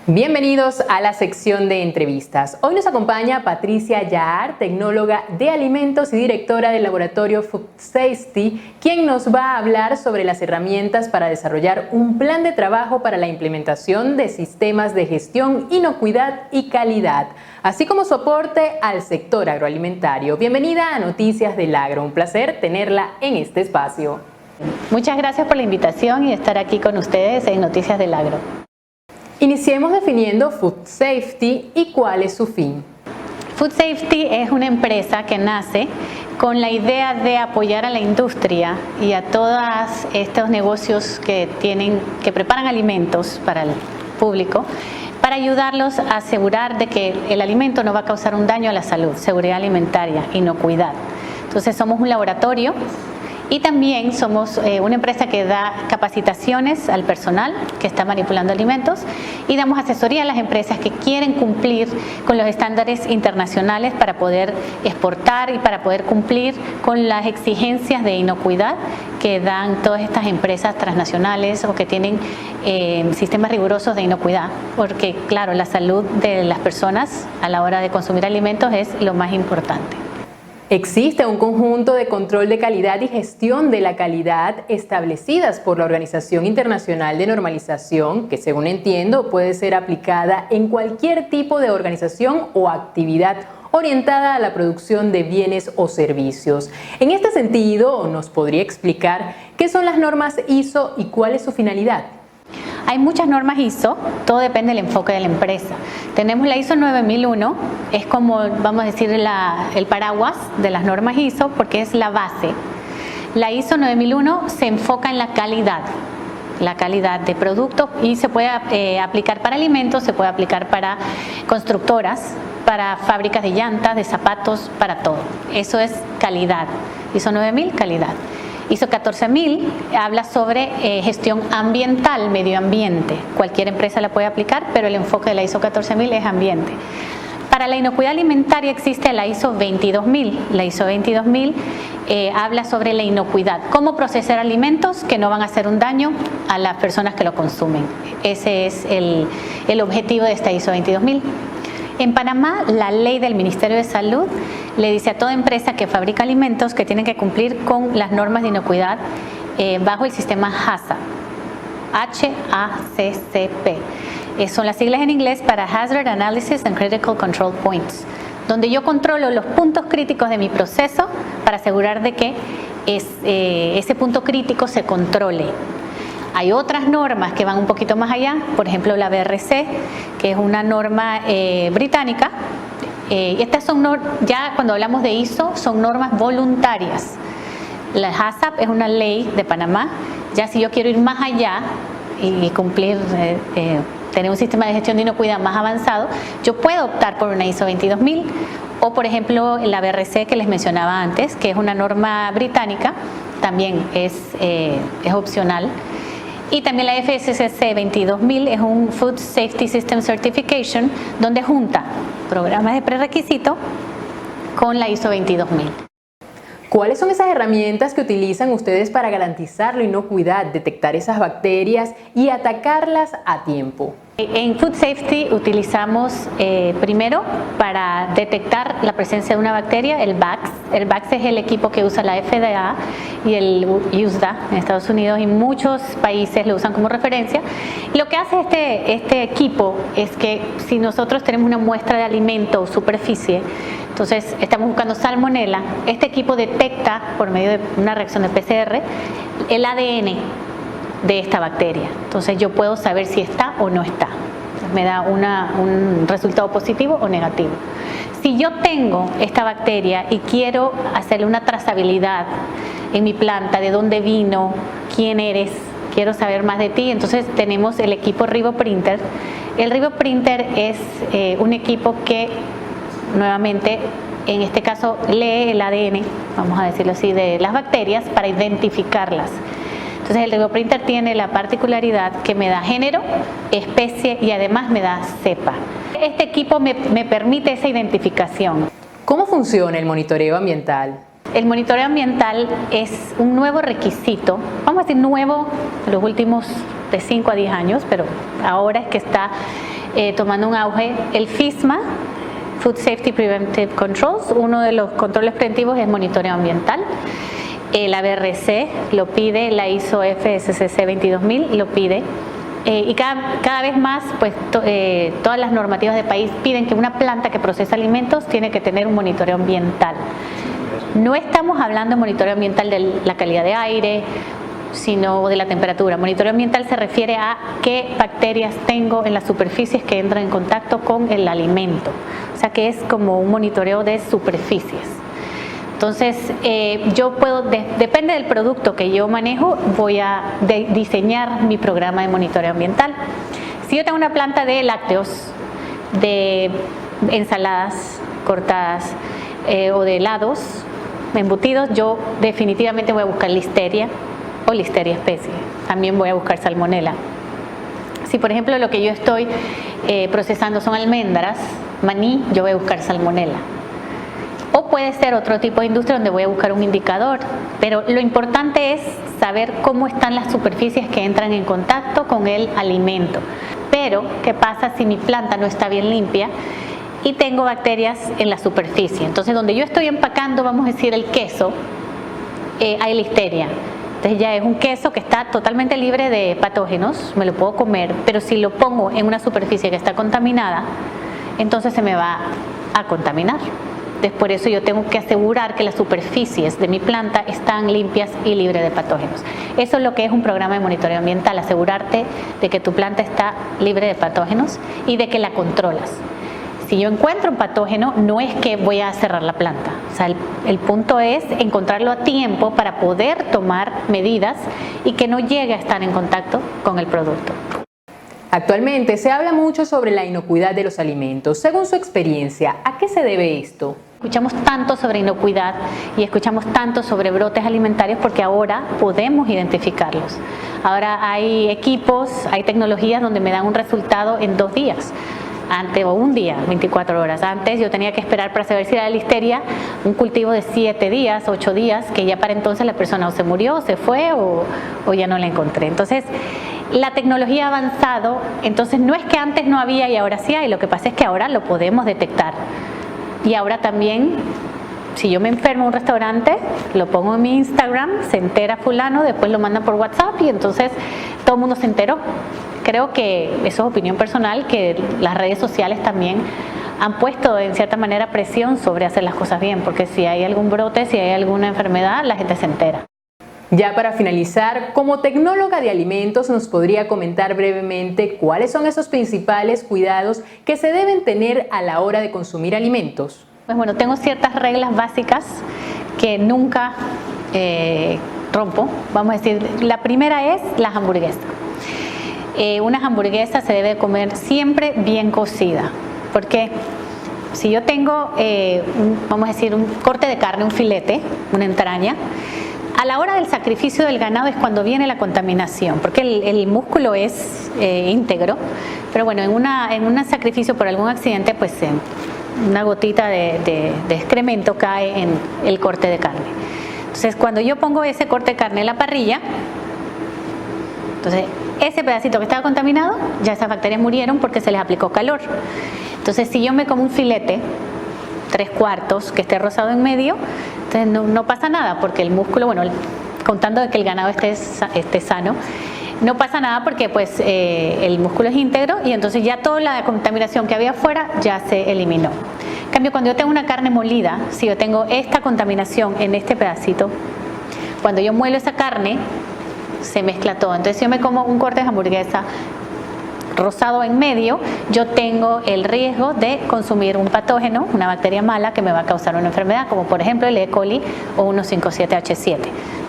Bienvenidos a la sección de entrevistas. Hoy nos acompaña Patricia Yaar, tecnóloga de alimentos y directora del laboratorio Food Safety, quien nos va a hablar sobre las herramientas para desarrollar un plan de trabajo para la implementación de sistemas de gestión, inocuidad y calidad, así como soporte al sector agroalimentario. Bienvenida a Noticias del Agro, un placer tenerla en este espacio. Muchas gracias por la invitación y estar aquí con ustedes en Noticias del Agro. Iniciemos definiendo Food Safety y cuál es su fin. Food Safety es una empresa que nace con la idea de apoyar a la industria y a todos estos negocios que preparan alimentos para el público, para ayudarlos a asegurar de que el alimento no va a causar un daño a la salud, seguridad alimentaria, inocuidad. Entonces somos un laboratorio y también somos una empresa que da capacitaciones al personal que está manipulando alimentos y damos asesoría a las empresas que quieren cumplir con los estándares internacionales para poder exportar y para poder cumplir con las exigencias de inocuidad que dan todas estas empresas transnacionales o que tienen sistemas rigurosos de inocuidad, porque claro, la salud de las personas a la hora de consumir alimentos es lo más importante. Existe un conjunto de control de calidad y gestión de la calidad establecidas por la Organización Internacional de Normalización, que según entiendo puede ser aplicada en cualquier tipo de organización o actividad orientada a la producción de bienes o servicios. En este sentido, ¿nos podría explicar qué son las normas ISO y cuál es su finalidad? Hay muchas normas ISO, todo depende del enfoque de la empresa. Tenemos la ISO 9001, es como, vamos a decir, el paraguas de las normas ISO porque es la base. La ISO 9001 se enfoca en la calidad de productos y se puede aplicar para alimentos, se puede aplicar para constructoras, para fábricas de llantas, de zapatos, para todo. Eso es calidad. ISO 9000, calidad. ISO 14000 habla sobre gestión ambiental, medio ambiente. Cualquier empresa la puede aplicar, pero el enfoque de la ISO 14000 es ambiente. Para la inocuidad alimentaria existe la ISO 22000. La ISO 22000 habla sobre la inocuidad, cómo procesar alimentos que no van a hacer un daño a las personas que lo consumen. Ese es el objetivo de esta ISO 22000. En Panamá, la ley del Ministerio de Salud le dice a toda empresa que fabrica alimentos que tienen que cumplir con las normas de inocuidad bajo el sistema HACCP. H-A-C-C-P. Son las siglas en inglés para Hazard Analysis and Critical Control Points, donde yo controlo los puntos críticos de mi proceso para asegurar de que ese punto crítico se controle. Hay otras normas que van un poquito más allá, por ejemplo la BRC, que es una norma británica. Estas son ya cuando hablamos de ISO, son normas voluntarias. La HACCP es una ley de Panamá. Ya si yo quiero ir más allá y cumplir, tener un sistema de gestión de inocuidad más avanzado, yo puedo optar por una ISO 22000 o por ejemplo la BRC que les mencionaba antes, que es una norma británica, también es opcional. Y también la FSSC 22000 es un Food Safety System Certification, donde junta programas de prerequisito con la ISO 22000. ¿Cuáles son esas herramientas que utilizan ustedes para garantizar la inocuidad, detectar esas bacterias y atacarlas a tiempo? En Food Safety utilizamos primero para detectar la presencia de una bacteria el BACS. El BACS es el equipo que usa la FDA y el USDA en Estados Unidos y muchos países lo usan como referencia. Lo que hace este equipo es que si nosotros tenemos una muestra de alimento o superficie, entonces estamos buscando salmonela, este equipo detecta por medio de una reacción de PCR el ADN de esta bacteria. Entonces yo puedo saber si está o no está. Me da un resultado positivo o negativo. Si yo tengo esta bacteria y quiero hacerle una trazabilidad en mi planta, de dónde vino, quién eres, quiero saber más de ti, entonces tenemos el equipo RiboPrinter. El RiboPrinter es un equipo que nuevamente en este caso lee el ADN, vamos a decirlo así, de las bacterias para identificarlas. Entonces el RiboPrinter tiene la particularidad que me da género, especie y además me da cepa. Este equipo me permite esa identificación. ¿Cómo funciona el monitoreo ambiental? El monitoreo ambiental es un nuevo requisito, vamos a decir nuevo en los últimos de 5 a 10 años, pero ahora es que está tomando un auge. El FSMA, Food Safety Preventive Controls, uno de los controles preventivos es monitoreo ambiental. La BRC lo pide, la ISO FSCC 22000 lo pide. Y cada vez más, pues todas las normativas del país piden que una planta que procesa alimentos tiene que tener un monitoreo ambiental. No estamos hablando de monitoreo ambiental de la calidad de aire, sino de la temperatura. Monitoreo ambiental se refiere a qué bacterias tengo en las superficies que entran en contacto con el alimento. O sea que es como un monitoreo de superficies. Entonces, yo puedo, depende del producto que yo manejo, voy a diseñar mi programa de monitoreo ambiental. Si yo tengo una planta de lácteos, de ensaladas cortadas o de helados, embutidos, yo definitivamente voy a buscar listeria o listeria species. También voy a buscar salmonela. Si por ejemplo lo que yo estoy procesando son almendras, maní, yo voy a buscar salmonela. O puede ser otro tipo de industria donde voy a buscar un indicador, pero lo importante es saber cómo están las superficies que entran en contacto con el alimento. Pero, ¿qué pasa si mi planta no está bien limpia y tengo bacterias en la superficie? Entonces, donde yo estoy empacando, vamos a decir, el queso, hay listeria. Entonces ya es un queso que está totalmente libre de patógenos, me lo puedo comer, pero si lo pongo en una superficie que está contaminada, entonces se me va a contaminar. Entonces por eso yo tengo que asegurar que las superficies de mi planta están limpias y libres de patógenos. Eso es lo que es un programa de monitoreo ambiental, asegurarte de que tu planta está libre de patógenos y de que la controlas. Si yo encuentro un patógeno, no es que voy a cerrar la planta. O sea, el punto es encontrarlo a tiempo para poder tomar medidas y que no llegue a estar en contacto con el producto. Actualmente se habla mucho sobre la inocuidad de los alimentos. Según su experiencia, ¿a qué se debe esto? Escuchamos tanto sobre inocuidad y escuchamos tanto sobre brotes alimentarios porque ahora podemos identificarlos. Ahora hay equipos, hay tecnologías donde me dan un resultado en 2 días. Antes, o un día, 24 horas. Antes yo tenía que esperar para saber si era listeria, un cultivo de 7 días, 8 días, que ya para entonces la persona o se murió, o se fue, o ya no la encontré. Entonces, la tecnología ha avanzado, entonces no es que antes no había y ahora sí hay, lo que pasa es que ahora lo podemos detectar. Y ahora también, si yo me enfermo en un restaurante, lo pongo en mi Instagram, se entera fulano, después lo mandan por WhatsApp y entonces todo el mundo se enteró. Creo que eso es opinión personal, que las redes sociales también han puesto en cierta manera presión sobre hacer las cosas bien, porque si hay algún brote, si hay alguna enfermedad, la gente se entera. Ya para finalizar, como tecnóloga de alimentos, ¿nos podría comentar brevemente cuáles son esos principales cuidados que se deben tener a la hora de consumir alimentos? Pues bueno, tengo ciertas reglas básicas que nunca rompo. Vamos a decir, la primera es las hamburguesas. Una hamburguesa se debe comer siempre bien cocida, porque si yo tengo, vamos a decir, un corte de carne, un filete, una entraña, a la hora del sacrificio del ganado es cuando viene la contaminación, porque el músculo es íntegro, pero bueno, en un sacrificio por algún accidente, pues una gotita de excremento cae en el corte de carne. Entonces, cuando yo pongo ese corte de carne en la parrilla, entonces ese pedacito que estaba contaminado, ya esas bacterias murieron porque se les aplicó calor. Entonces, si yo me como un filete 3/4 que esté rosado en medio, entonces no pasa nada porque el músculo, bueno, contando de que el ganado esté sano, no pasa nada porque pues el músculo es íntegro y entonces ya toda la contaminación que había afuera ya se eliminó. En cambio, cuando yo tengo una carne molida, si yo tengo esta contaminación en este pedacito, cuando yo muelo esa carne, se mezcla todo. Entonces, si yo me como un corte de hamburguesa rosado en medio, yo tengo el riesgo de consumir un patógeno, una bacteria mala que me va a causar una enfermedad, como por ejemplo el E. coli o 157H7,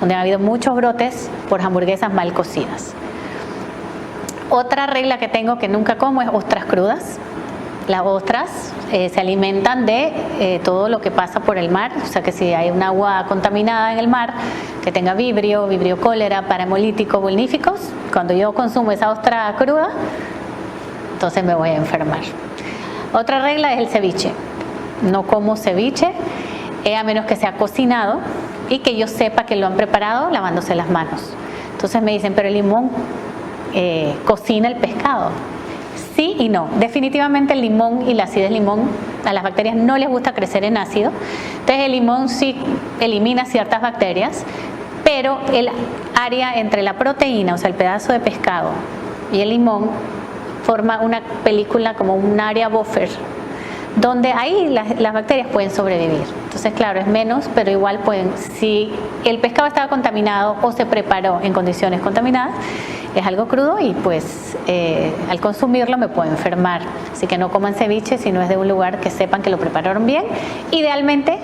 donde ha habido muchos brotes por hamburguesas mal cocidas. Otra regla que tengo que nunca como es ostras crudas. Las ostras se alimentan de todo lo que pasa por el mar, o sea que si hay un agua contaminada en el mar, que tenga vibrio cólera, parahemolítico, vulníficos, cuando yo consumo esa ostra cruda, entonces me voy a enfermar. Otra regla es el ceviche. No como ceviche, a menos que sea cocinado y que yo sepa que lo han preparado lavándose las manos. Entonces me dicen, pero el limón cocina el pescado. Sí y no. Definitivamente el limón y la acidez limón, a las bacterias no les gusta crecer en ácido. Entonces el limón sí elimina ciertas bacterias, pero el área entre la proteína, o sea, el pedazo de pescado y el limón, forma una película como un área buffer, donde ahí las bacterias pueden sobrevivir. Entonces, claro, es menos, pero igual pueden, si el pescado estaba contaminado o se preparó en condiciones contaminadas, es algo crudo y pues al consumirlo me puedo enfermar. Así que no coman ceviche si no es de un lugar que sepan que lo prepararon bien, idealmente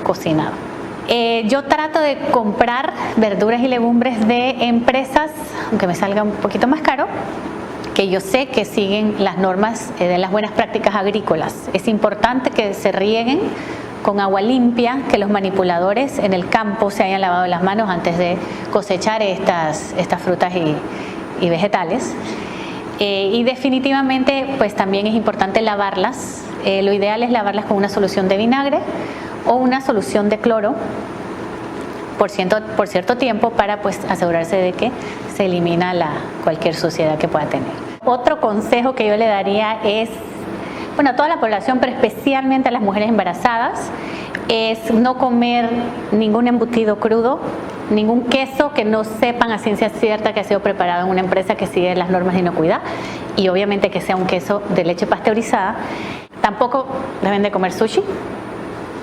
cocinado. Yo trato de comprar verduras y legumbres de empresas, aunque me salga un poquito más caro, que yo sé que siguen las normas de las buenas prácticas agrícolas. Es importante que se rieguen con agua limpia, que los manipuladores en el campo se hayan lavado las manos antes de cosechar estas frutas y vegetales. Y definitivamente pues también es importante lavarlas. Lo ideal es lavarlas con una solución de vinagre o una solución de cloro por cierto tiempo para pues asegurarse de que se elimina cualquier suciedad que pueda tener. Otro consejo que yo le daría es, bueno, a toda la población, pero especialmente a las mujeres embarazadas, es no comer ningún embutido crudo, ningún queso que no sepan a ciencia cierta que ha sido preparado en una empresa que sigue las normas de inocuidad, y obviamente que sea un queso de leche pasteurizada. Tampoco deben de comer sushi,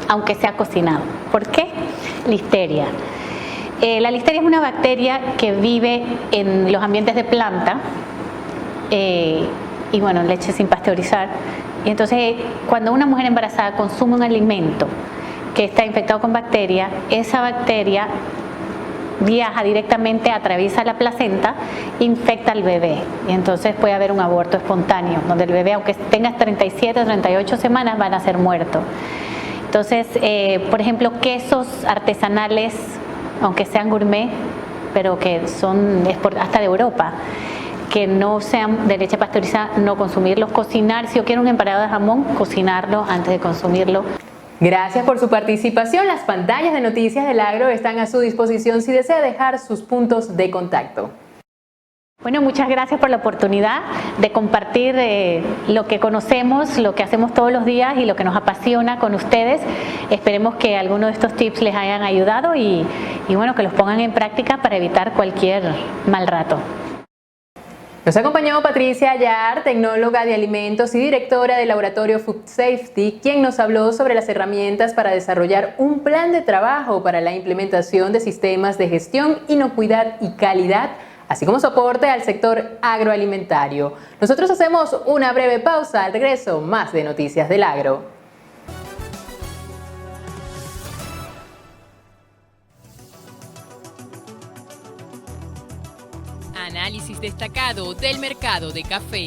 aunque sea cocinado. ¿Por qué? Listeria. La listeria es una bacteria que vive en los ambientes de planta y bueno, leche sin pasteurizar. Y entonces cuando una mujer embarazada consume un alimento que está infectado con bacteria, esa bacteria viaja directamente, atraviesa la placenta, infecta al bebé y entonces puede haber un aborto espontáneo, donde el bebé, aunque tenga 37 o 38 semanas, van a ser muertos. Entonces, por ejemplo, quesos artesanales, aunque sean gourmet, pero que son hasta de Europa, que no sean de leche pasteurizada, no consumirlos. Cocinar, si yo quiero un empanado de jamón, cocinarlo antes de consumirlo. Gracias por su participación. Las pantallas de Noticias del Agro están a su disposición si desea dejar sus puntos de contacto. Bueno, muchas gracias por la oportunidad de compartir lo que conocemos, lo que hacemos todos los días y lo que nos apasiona con ustedes. Esperemos que algunos de estos tips les hayan ayudado y bueno, que los pongan en práctica para evitar cualquier mal rato. Nos acompañó Patricia Ayar, tecnóloga de alimentos y directora del laboratorio Food Safety, quien nos habló sobre las herramientas para desarrollar un plan de trabajo para la implementación de sistemas de gestión, inocuidad y calidad, así como soporte al sector agroalimentario. Nosotros hacemos una breve pausa. Al regreso, más de Noticias del Agro. Análisis destacado del mercado de café.